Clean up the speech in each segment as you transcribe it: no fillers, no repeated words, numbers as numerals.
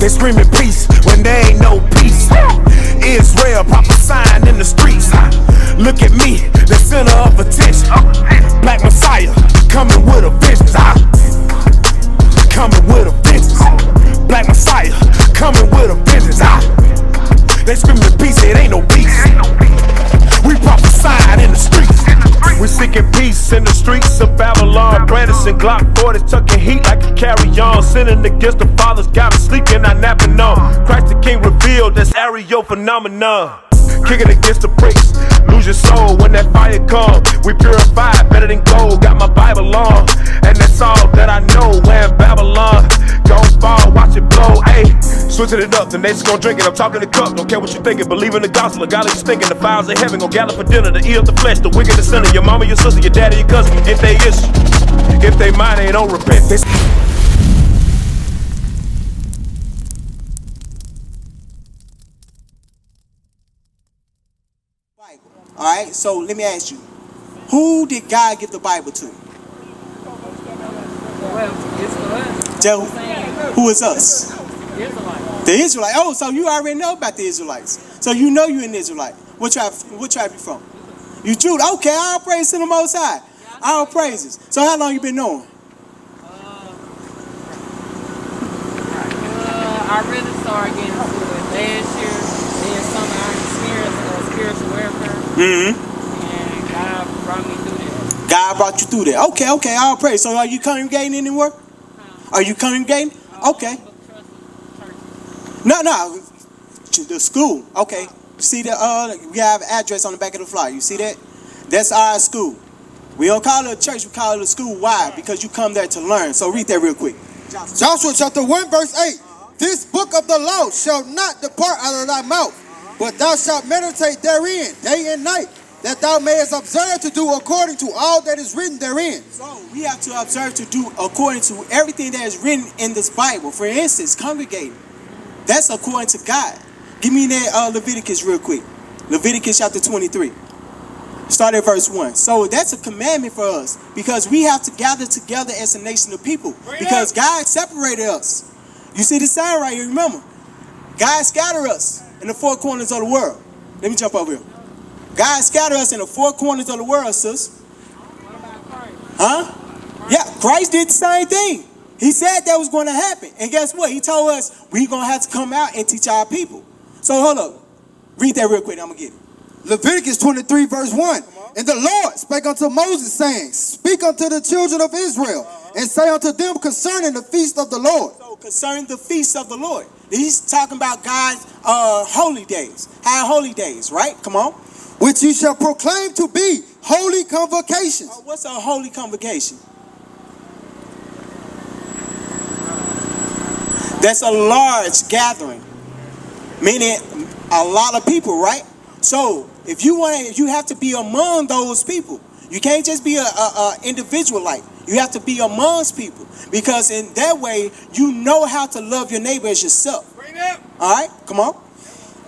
They screaming peace when there ain't no peace. Israel prophesying in the streets. Look at me, the center of attention. Black Messiah coming with a vengeance. Coming with a vengeance. Black Messiah coming with a vengeance. They screaming peace, it ain't no peace. We prophesying in the streets. We seeking peace in the streets of Babylon. Brandishing Glock 40, tucking heat like a carry-on. Sinning against the fathers, got us sleeping, not napping on. Christ the King revealed, that's aerial phenomenon. Kicking against the bricks, lose your soul when that fire come. We purify better than gold, got my Bible on. And that's all that I know, when Babylon gon' fall, watch it blow, ayy. Switching it up, the nations gon' drink it, I'm talking the cup. Don't care what you thinking, believe in the gospel. A God is thinking, the fires of heaven gon' gather for dinner. The ear of the flesh, the wicked, the sinner. Your mama, your sister, your daddy, your cousin. If they issue, if they mind, they don't repent. Alright, so let me ask you, who did God give the Bible to? Well, it's for us. Joe, who is us? Israelites. The Israelites. Oh, so you already know about the Israelites. So you know you're an Israelite. What tribe you from? You Judah. Okay, all praise to the Most High. All praises. So how long you been knowing? I really started getting into it last year. Then some I experienced spiritual warfare. And God brought me through that. God brought you through that. Okay, all praise. So are you congregating anywhere? Are you congregating? Okay. No, the school. Okay. You see that? We have an address on the back of the flyer. You see that? That's our school. We don't call it a church. We call it a school. Why? Because you come there to learn. So read that real quick. Joshua chapter 1 verse 8. This book of the law shall not depart out of thy mouth, but thou shalt meditate therein day and night, that thou mayest observe to do according to all that is written therein. So we have to observe to do according to everything that is written in this Bible. For instance, congregating. That's according to God. Give me that Leviticus real quick. Leviticus chapter 23. Start at verse 1. So that's a commandment for us, because we have to gather together as a nation of people, because God separated us. You see the sign right here, remember? God scattered us in the four corners of the world. Let me jump over here. God scattered us in the four corners of the world, sis. What about Christ? Huh? Yeah, Christ did the same thing. He said that was going to happen. And guess what? He told us we're going to have to come out and teach our people. So hold up. Read that real quick. I'm going to get it. Leviticus 23 verse 1. And the Lord spake unto Moses, saying, Speak unto the children of Israel, and say unto them concerning the feast of the Lord. So concerning the feast of the Lord. He's talking about God's holy days. High holy days, right? Come on. Which you shall proclaim to be holy convocations. What's a holy convocation? That's a large gathering, meaning a lot of people, right? So if you want, you have to be among those people. You can't just be a individual like. You have to be amongst people, because in that way you know how to love your neighbor as yourself. All right, come on.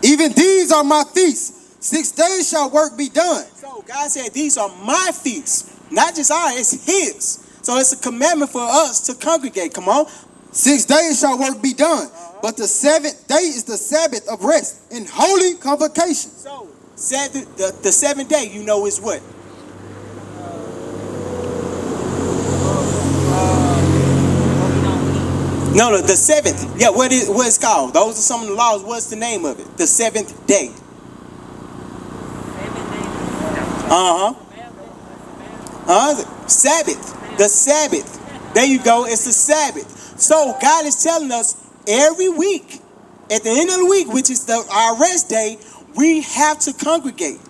Even these are my feasts. 6 days shall work be done. So God said these are my feasts, not just ours, it's his. So it's a commandment for us to congregate. Come on. 6 days shall work be done. But the 7th day is the Sabbath of rest and holy convocation. So the 7th day, you know, is what? No, the 7th. Yeah, what it's called? Those are some of the laws. What's the name of it? The 7th day. Sabbath. The Sabbath. There you go. It's the Sabbath. So God is telling us every week, at the end of the week, which is our rest day, we have to congregate.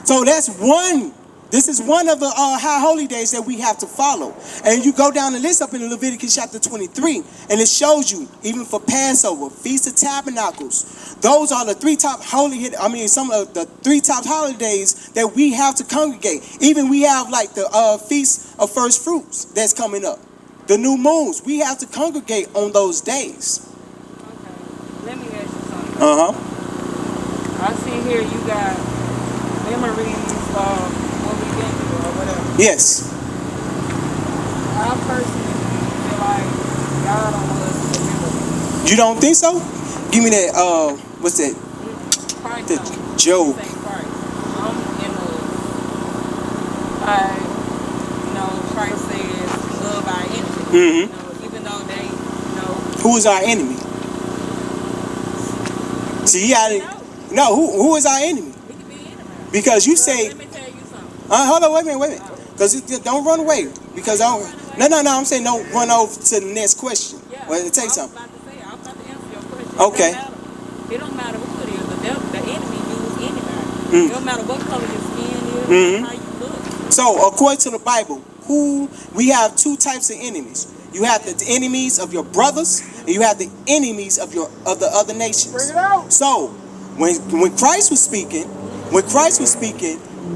So that's one. This is one of the high holy days that we have to follow. And you go down the list up in Leviticus chapter 23, and it shows you, even for Passover, Feast of Tabernacles, those are the some of the 3 top holidays that we have to congregate. Even we have like the Feast of First Fruits that's coming up. The new moons, we have to congregate on those days. Okay, let me ask you something. I see here you got memories of what we've been through or whatever. Yes. I personally feel like God don't want us to remember. You don't think so? Give me that, what's that? Christ The don't. Job. Say Christ. I'm in Christ says love our enemy. Even though they, Who is our enemy? See, no, who is our enemy? we can be enemies. Because you say, Let me tell you something. hold on, wait a minute. Because don't run away. Because no, I'm saying don't run over to the next question. Yeah, Well, take I was something. about to say, I was about to answer your question. Okay. It don't matter who it is. The enemy use anybody. Mm. It don't matter what color your skin is, how you look. So according to the Bible, we have two types of enemies. You have the enemies of your brothers, and you have the enemies of the other nations. Bring it out. So when Christ was speaking,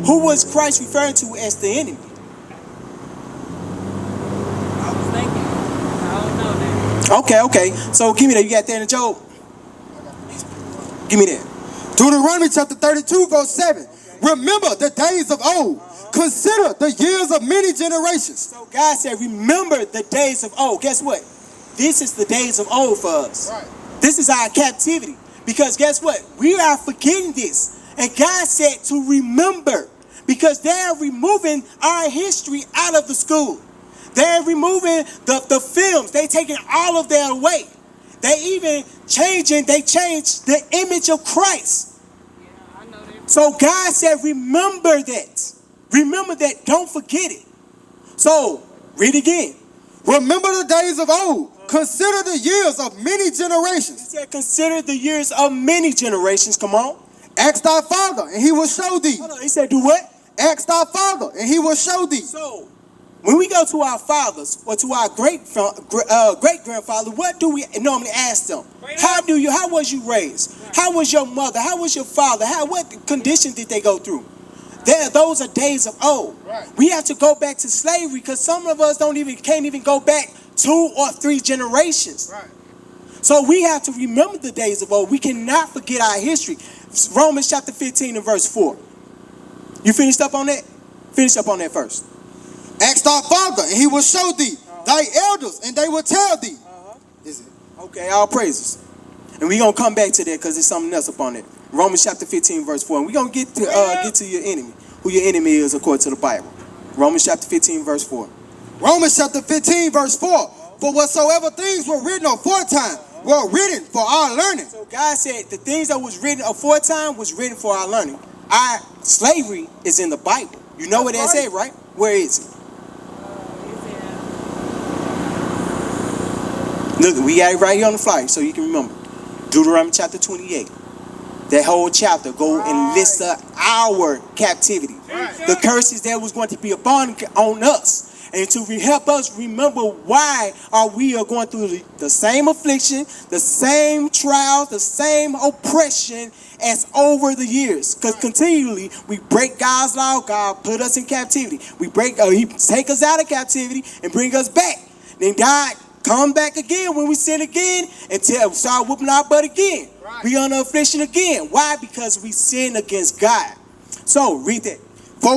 who was Christ referring to as the enemy? I was thinking, I don't know that. Okay. So give me that. You got that in Job? Give me that. Deuteronomy chapter 32, verse 7. Remember the days of old. Consider the years of many generations. So God said, remember the days of old. Guess what? This is the days of old for us. Right. This is our captivity. Because guess what? We are forgetting this. And God said to remember. Because they're removing our history out of the school. They're removing the films. They're taking all of that away. They even changed the image of Christ. Yeah, I know that. So God said, remember that. Remember that. Don't forget it. So, read again. Remember the days of old. Consider the years of many He generations. said, consider the years of many generations. Come on. Ask thy father, and he will show thee. Hold on. He said, do what? Ask thy father, and he will show thee. So, when we go to our fathers or to our great-grandfather, what do we normally ask them? How was you raised? How was your mother? How was your father? What conditions did they go through? Those are days of old. Right. We have to go back to slavery because some of us can't even go back 2 or 3 generations. Right. So we have to remember the days of old. We cannot forget our history. Romans chapter 15 and verse 4. You finished up on that? Finish up on that first. Ask thy father, and he will show thee thy elders, and they will tell thee. Is it? Okay, all praises. And we're going to come back to that because there's something else upon it. Romans chapter 15 verse 4. And we're going to get to your enemy, who your enemy is according to the Bible. Romans chapter 15 verse 4. Romans chapter 15, verse 4. For whatsoever things were written aforetime were written for our learning. So God said the things that was written aforetime was written for our learning. Our slavery is in the Bible. You know what that said, right? Where is it? Look, we got it right here on the flyer so you can remember. Deuteronomy chapter 28. That whole chapter go and list our captivity. The curses that was going to be upon on us. And to help us remember why we are going through the same affliction, the same trials, the same oppression as over the years. Because continually we break God's law, God put us in captivity. He take us out of captivity and bring us back. Then God come back again when we sin again and start whooping our butt again. Right. We under affliction again. Why? Because we sin against God. So read that. For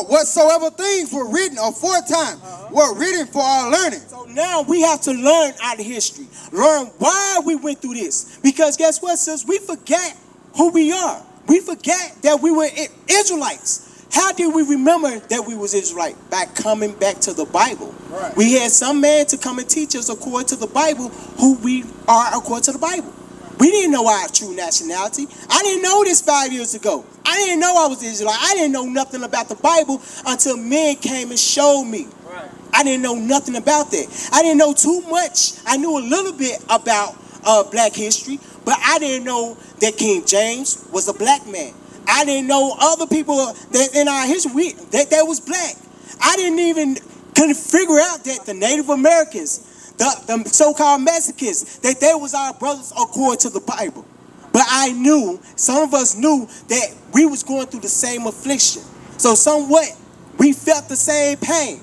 whatsoever things were written aforetime were written for our learning. So now we have to learn out of history. Learn why we went through this. Because guess what, sis? We forget who we are. We forget that we were Israelites. How did we remember that we was Israelite? By coming back to the Bible. Right. We had some man to come and teach us according to the Bible who we are according to the Bible. We didn't know our true nationality. I didn't know this 5 years ago. I didn't know I was Israelite. I didn't know nothing about the Bible until men came and showed me. Right. I didn't know nothing about that. I didn't know too much. I knew a little bit about black history, but I didn't know that King James was a black man. I didn't know other people that in our history that was black. I couldn't figure out that the Native Americans, the so-called Mexicans, that they was our brothers according to the Bible. But some of us knew that we was going through the same affliction. So somewhat, we felt the same pain.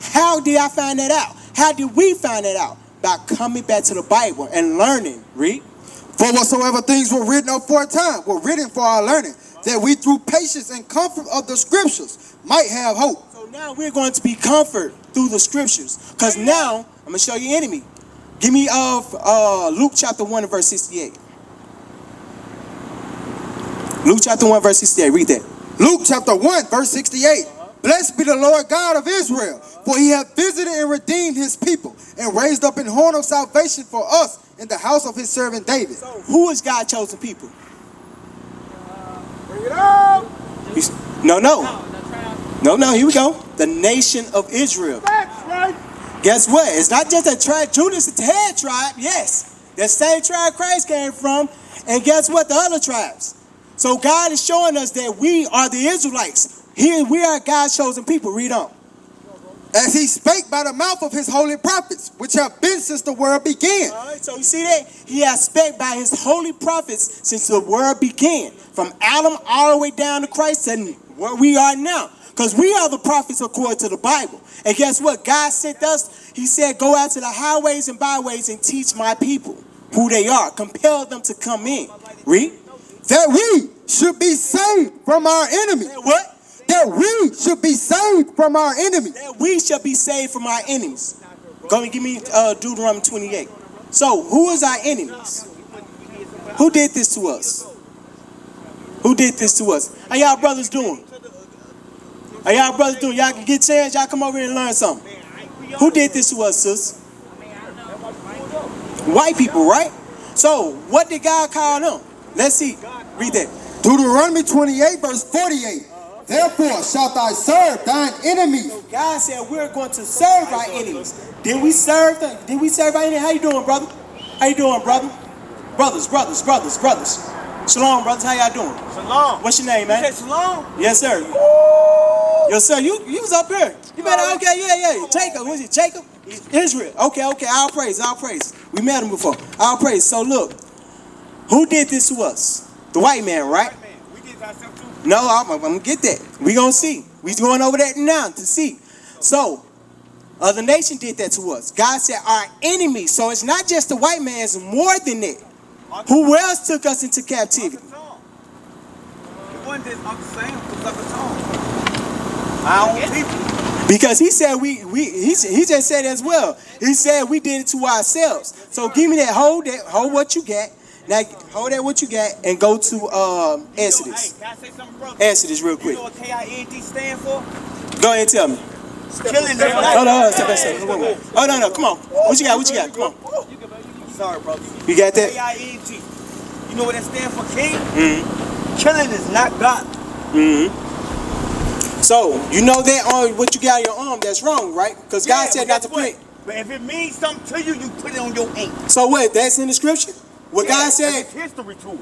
How did I find that out? How did we find that out? By coming back to the Bible and learning. Read. For whatsoever things were written aforetime were written for our learning, that we through patience and comfort of the scriptures might have hope. So now we're going to be comforted through the scriptures. Because now, I'm going to show you enemy. Give me Luke chapter 1 and verse 68. Luke chapter 1 verse 68. Read that. Luke chapter 1 verse 68. Blessed be the Lord God of Israel, for he hath visited and redeemed his people, and raised up an horn of salvation for us in the house of his servant David. So who is God's chosen people? Bring it up. No, here we go. The nation of Israel. That's right. Guess what? It's not just a tribe. Judah is the head tribe, yes. That same tribe Christ came from. And guess what? The other tribes. So God is showing us that we are the Israelites. Here we are God's chosen people. Read on. As he spake by the mouth of his holy prophets, which have been since the world began. All right, so you see that? He has spake by his holy prophets since the world began. From Adam all the way down to Christ and where we are now. Because we are the prophets according to the Bible. And guess what? God sent us. He said, go out to the highways and byways and teach my people who they are. Compel them to come in. Read. That we should be saved from our enemies. What? That we should be saved from our enemies. That we shall be saved from our enemies. Go and give me Deuteronomy 28. So, who is our enemies? Who did this to us? Who did this to us? How y'all brothers doing? How y'all brothers doing? Y'all can get a chance? Y'all come over here and learn something. Who did this to us, sis? White people, right? So, what did God call them? Let's see. Read that. Deuteronomy 28 verse 48. Therefore shalt thou serve thine enemies. God said we're going to serve our enemies. Did we serve them? Did we serve our enemies? How you doing, brother? How you doing, brother? Brothers. Shalom, brothers. How y'all doing? Shalom. What's your name, man? You said shalom? Yes, sir. Yo, sir, you was up here. You better, okay, yeah. Jacob, was it Jacob? Israel. Okay, all praise. We met him before. All praise. So look, who did this to us? The white man, right? We did ourselves too. No, I'm gonna get that. We gonna see. We going over that now to see. So, other nation did that to us. God said our enemies. So it's not just the white man, it's more than that. Who else took us into captivity? It wasn't just Uncle Sam, it was Uncle Tom. Our own people. Because he said he just said as well. He said we did it to ourselves. So give me that, hold what you got. Now hold that what you got and go to Exodus. Hey, can I say something, brother? Exodus real You quick. know what KIED stand for? Go ahead and tell me. Killing them. Hold on, step. Oh no, come on. What you got? Come on. Sorry, brother. You got that? KIED. You know what that stand for, King? Mm-hmm. Killing is not God. Mm-hmm. So you know that on what you got on your arm, that's wrong, right? Because God said not to put it. But if it means something to you, you put it on your ink. So what? That's in the scripture. What God said. It's history too.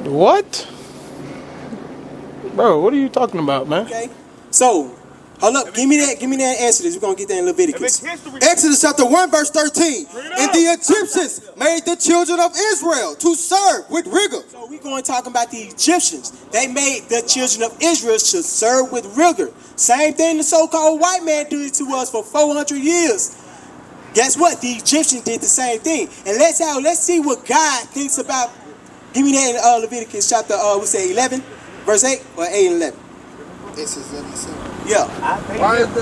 What? Bro, what are you talking about, man? Okay. So, hold up. Give me that Exodus. We're gonna get that in If Leviticus. it's history, Exodus chapter 1 verse 13. And the Egyptians made the children of Israel to serve with rigor. So we're going to talk about the Egyptians. They made the children of Israel to serve with rigor. Same thing the so-called white man did to us for 400 years. Guess what? The Egyptians did the same thing. And let's see what God thinks about. Give me that in Leviticus chapter 11, verse 8 or 8 and 11. This is what he said. Yeah.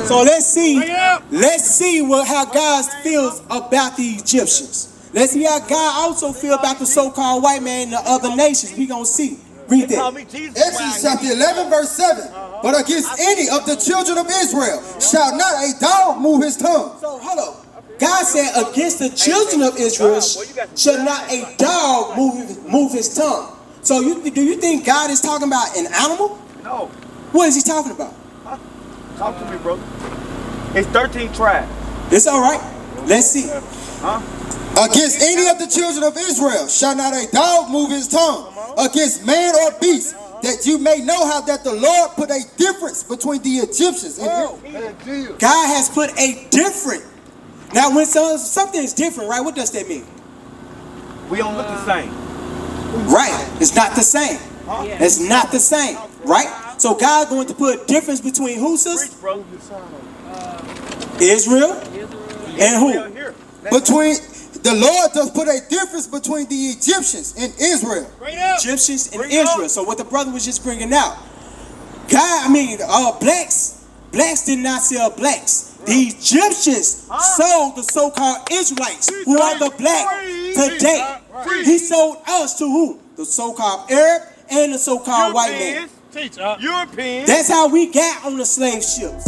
So let's see how God feels about the Egyptians. Let's see how God also feels about the so-called white man and the other nations. We gonna see. Read call that. me Jesus. Exodus chapter 11 verse 7. But against any of the children of Israel shall not a dog move his tongue. So hold up. God said, against the children of Israel shall not a dog move his tongue. So do you think God is talking about an animal? No. What is he talking about? Talk to me, brother. It's 13 tribes. It's all right. Let's see. Against any of the children of Israel shall not a dog move his tongue. Against man or beast, that you may know how that the Lord put a difference between the Egyptians and Israel. God has put a different. Now, when something is different, right? What does that mean? We don't look the same. Right. It's not the same. It's not the same. Right? So God going to put a difference between who, sis? Bro. Israel and who? Between the Lord does put a difference between the Egyptians and Israel. Egyptians and Israel. So what the brother was just bringing out. God, blacks Blacks did not sell blacks. The Egyptians sold the so-called Israelites, who are the black today. He sold us to who? The so-called Arab and the so-called white man. Europeans. That's how we got on the slave ships.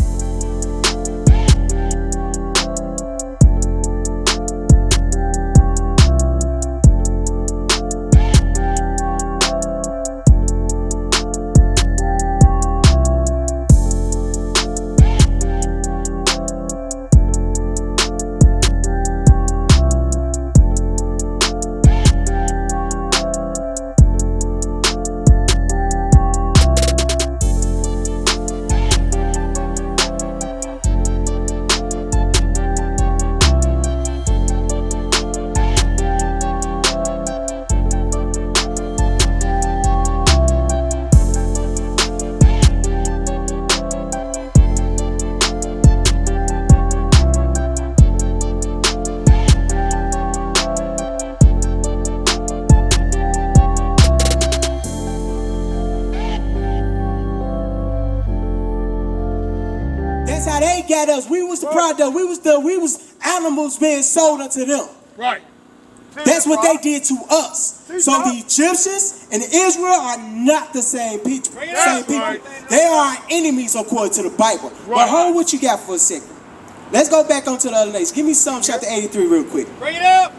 That's how they got us. We was the product. We was animals being sold unto them. Right. That's what they did to us. So the Egyptians and Israel are not the same people. They are our enemies according to the Bible. But hold what you got for a second. Let's go back onto the other nations. Give me Psalm chapter 83 real quick. Bring it up.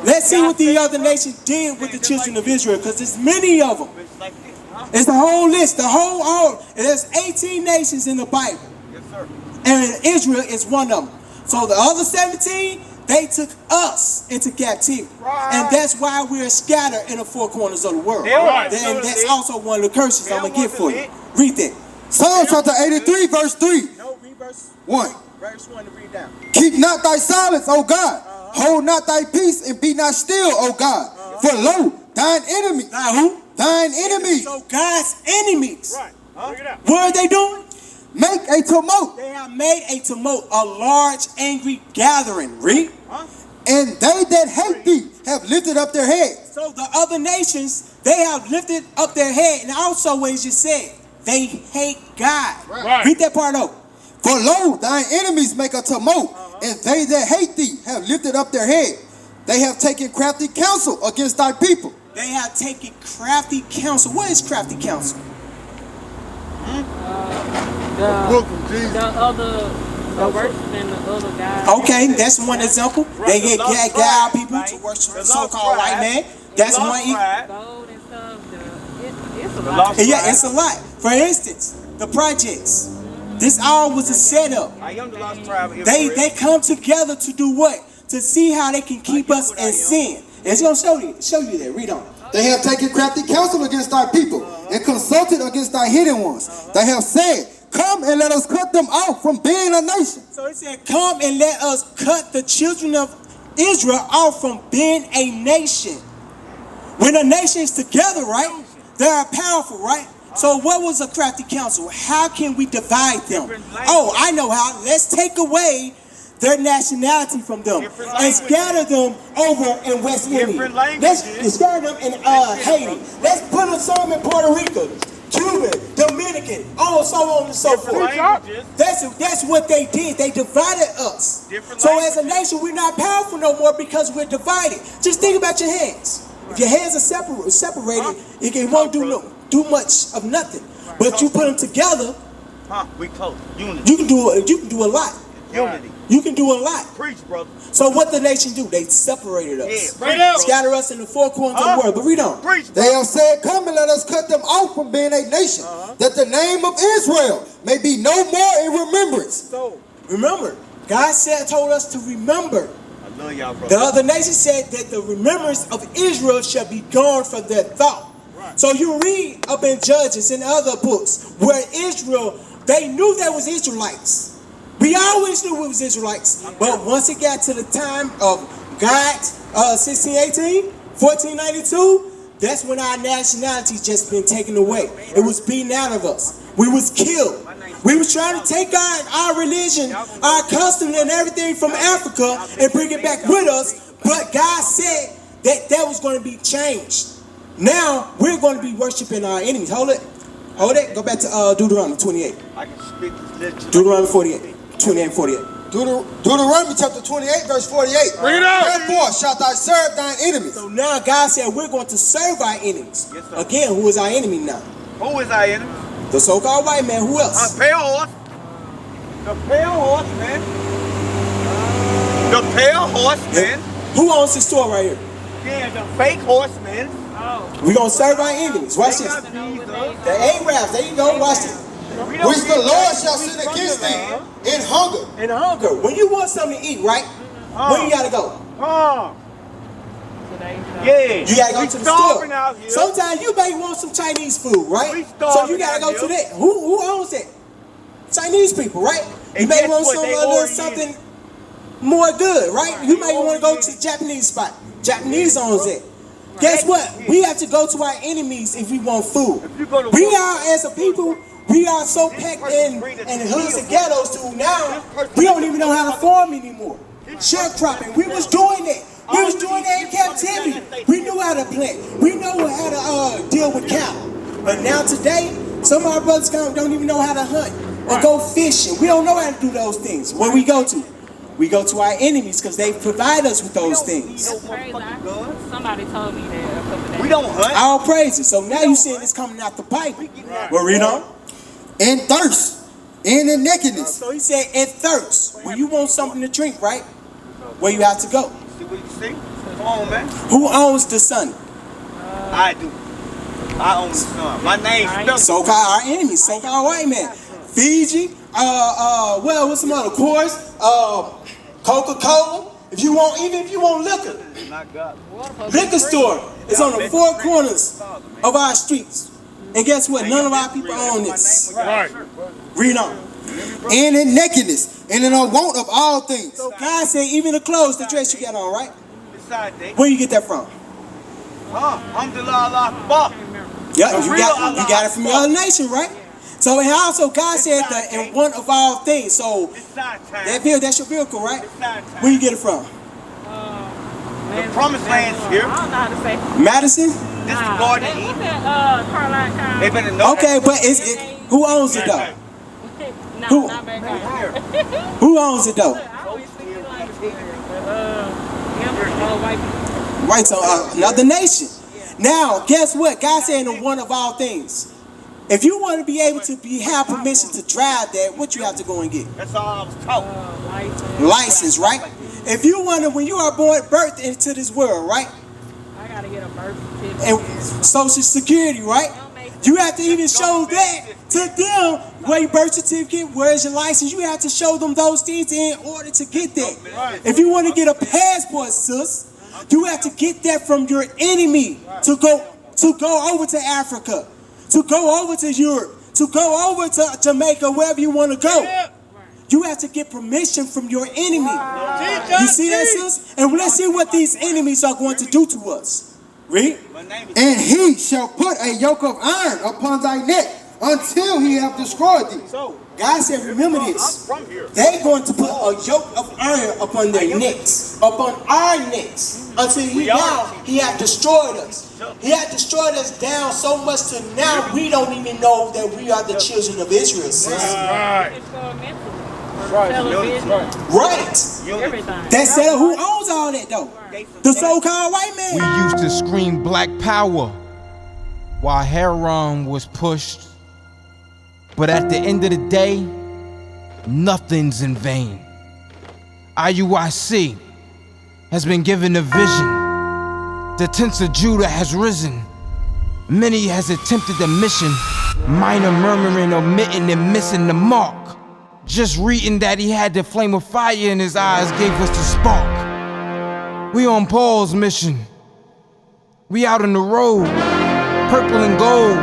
Let's see what the other nations did with the children of Israel, because there's many of them. It's the whole list, and there's 18 nations in the Bible. Yes, sir. And Israel is one of them. So the other 17, they took us into captivity. And that's why we're scattered in the four corners of the world. And that's also one of the curses I'm going to give for you. Read that. Psalm chapter 83, verse 3. No, read verse 1. Verse 1 to read down. Keep not thy silence, O God. Hold not thy peace and be not still, O God. For lo, thine enemies. Now who? Thine enemies. So God's enemies. Right. Bring it up. What are they doing? Make a tumult. They have made a tumult, a large angry gathering. Read. And they that hate thee have lifted up their heads. So the other nations, they have lifted up their head. And also what he just said, they hate God. Right. Read that part over. For lo, thine enemies make a tumult, and they that hate thee have lifted up their head. They have taken crafty counsel against thy people. They have taken crafty counsel. What is crafty counsel? The worshiping the other guys. Okay, that's one example. They get guide people to worship the so-called white man. That's one. Gold and stuff. It's a lot. Yeah, it's a lot. For instance, the projects. This all was a setup. I am the lost tribe of They Israel. come together to do what? To see how they can keep us in sin. It's gonna show you that. Read on. They have taken crafty counsel against thy people, and consulted against thy hidden ones. They have said, come and let us cut them off from being a nation. So he said, come and let us cut the children of Israel off from being a nation. When a nation is together, right? They are powerful, right? So what was a crafty counsel? How can we divide them? Oh, I know how. Let's take away their nationality from them and scatter them over in West India. Let's scatter them in Haiti. Let's put them some in Puerto Rico, Cuban, Dominican, so on and so forth. That's what they did. They divided us. So as a nation, we're not powerful no more because we're divided. Just think about your hands. If your hands are separated, it won't do much of nothing. But you put them together, We close. Unity. you can do a lot. Unity. You can do a lot. Preach, brother. So what the nation do? They separated us. Yeah, Bring it up. Scatter us in the four corners of the world. But read on. Preach, They brother. have said, come and let us cut them off from being a nation, that the name of Israel may be no more in remembrance. So, Remember, God told us to remember. I love y'all, brother. The other nation said that the remembrance of Israel shall be gone from their thought. So you read up in Judges and other books where Israel, they knew there was Israelites. We always knew it was Israelites. But once it got to the time of God, 1618, 1492, that's when our nationality just been taken away. It was beaten out of us. We was killed. We was trying to take our religion, our custom and everything from Africa and bring it back with us. But God said that was going to be changed. Now we're going to be worshiping our enemies. Hold it. Hold it. Go back to Deuteronomy 28. I can spit this little. Deuteronomy 48. 28 and 48. Deuteronomy chapter 28, verse 48. Bring it out. Therefore shalt thou serve thine enemies. So now God said we're going to serve our enemies. Yes, sir. Again, who is our enemy now? Who is our enemy? The so-called white man. Who else? A pale horse. The pale horse, man. The pale horse, man. Who owns this store right here? Yeah, the fake horseman. We're going to serve our enemies. Watch this. The Arabs. There you go. Watch this. Which the Lord shall send against thee in hunger. And hunger. When you want something to eat, right? Where you got to go? Yeah. You gotta go to the starving store. out here. Sometimes you may want some Chinese food, We right? starving So you gotta out go to here. that. Who owns that? Chinese people, right? You And may guess want what? some They other already something more good, right? You may want to go to the Japanese spot. Japanese owns it. Guess what? We have to go to our enemies if we want food. you go to We war- are, as a people, we are so packed in hoods and ghettos to now we don't even know how to farm anymore. Sharecropping, we was doing it. We was doing that in captivity. We knew how to plant. We know how to deal with cattle. But now today, some of our brothers don't even know how to hunt or go fishing. We don't know how to do those things. Where we go to? We go to our enemies because they provide us with those things. Somebody told me that a couple days. We don't hunt. All praises. So now you seeing this coming out the Bible. Well, read on. In thirst, and in nakedness. So he said, in thirst. When you want something to drink, right? Where you have to go. See what you see? Come on, man. Who owns the sun? I do. I own the sun. My name's Spencer. So-called our enemies, so-called white man. Fiji, well, what's some other? Of course, Coca-Cola. If you want, even if you want liquor, My God. liquor store is on the four corners of our streets. And guess what? None of our people own this. Right. Read on. And in nakedness, and in a want of all things. So God said, even the clothes, the dress you got on, right? Beside that. Where you get that from? Alhamdulillah. Yeah, you got it from your other nation, right? So and also God said that in one of all things. So that vehicle, that's your vehicle, right? Where you get it from? The promised land's here. I don't know how to say. Madison? This is the Garden of What's Eden. that, Carolina? They better know. Okay, but who owns it though? No, Who? not back here. Who owns it though? I always think it like white people. Right, so another nation. Now, guess what? God said in one of all things. If you want to be able to have permission to drive that, what you have to go and get? That's all I was taught. License, right? If you want to, when you are birthed into this world, right? I gotta get a birth certificate. And Social Security, right? You have to even show that to them. Where your birth certificate, where's your license? You have to show them those things in order to get that. If you want to get a passport, sis, you have to get that from your enemy to go over to Africa, to go over to Europe, to go over to Jamaica, wherever you want to go. You have to get permission from your enemy. You see that, sis? And let's see what these enemies are going to do to us. Read. And he shall put a yoke of iron upon thy neck until he have destroyed thee. God said, remember this. They're going to put a yoke of iron upon their necks, upon our necks, until he have destroyed us. He had destroyed us down so much to now we don't even know that we are the children of Israel, sis. Right. Everything. That said, who owns all that though? The so-called white man. We used to scream black power while Heron was pushed. But at the end of the day, nothing's in vain. IUIC has been given a vision. The tents of Judah has risen. Many has attempted the mission, minor murmuring, omitting, and missing the mark. Just reading that he had the flame of fire in his eyes gave us the spark. We on Paul's mission. We out on the road, purple and gold,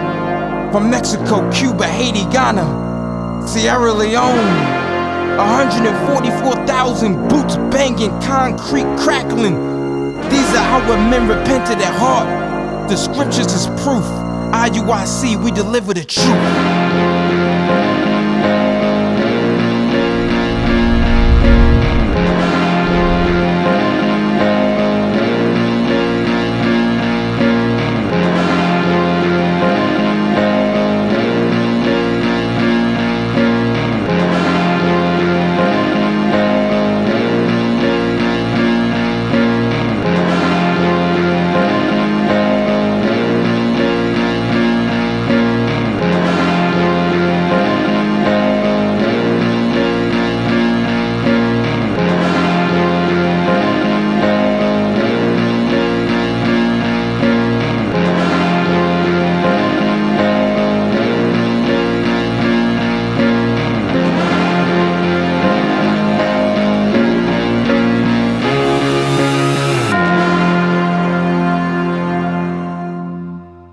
from Mexico, Cuba, Haiti, Ghana, Sierra Leone. 144,000 boots banging, concrete crackling. These are our men repented at heart. The scriptures is proof. IUIC, we deliver the truth.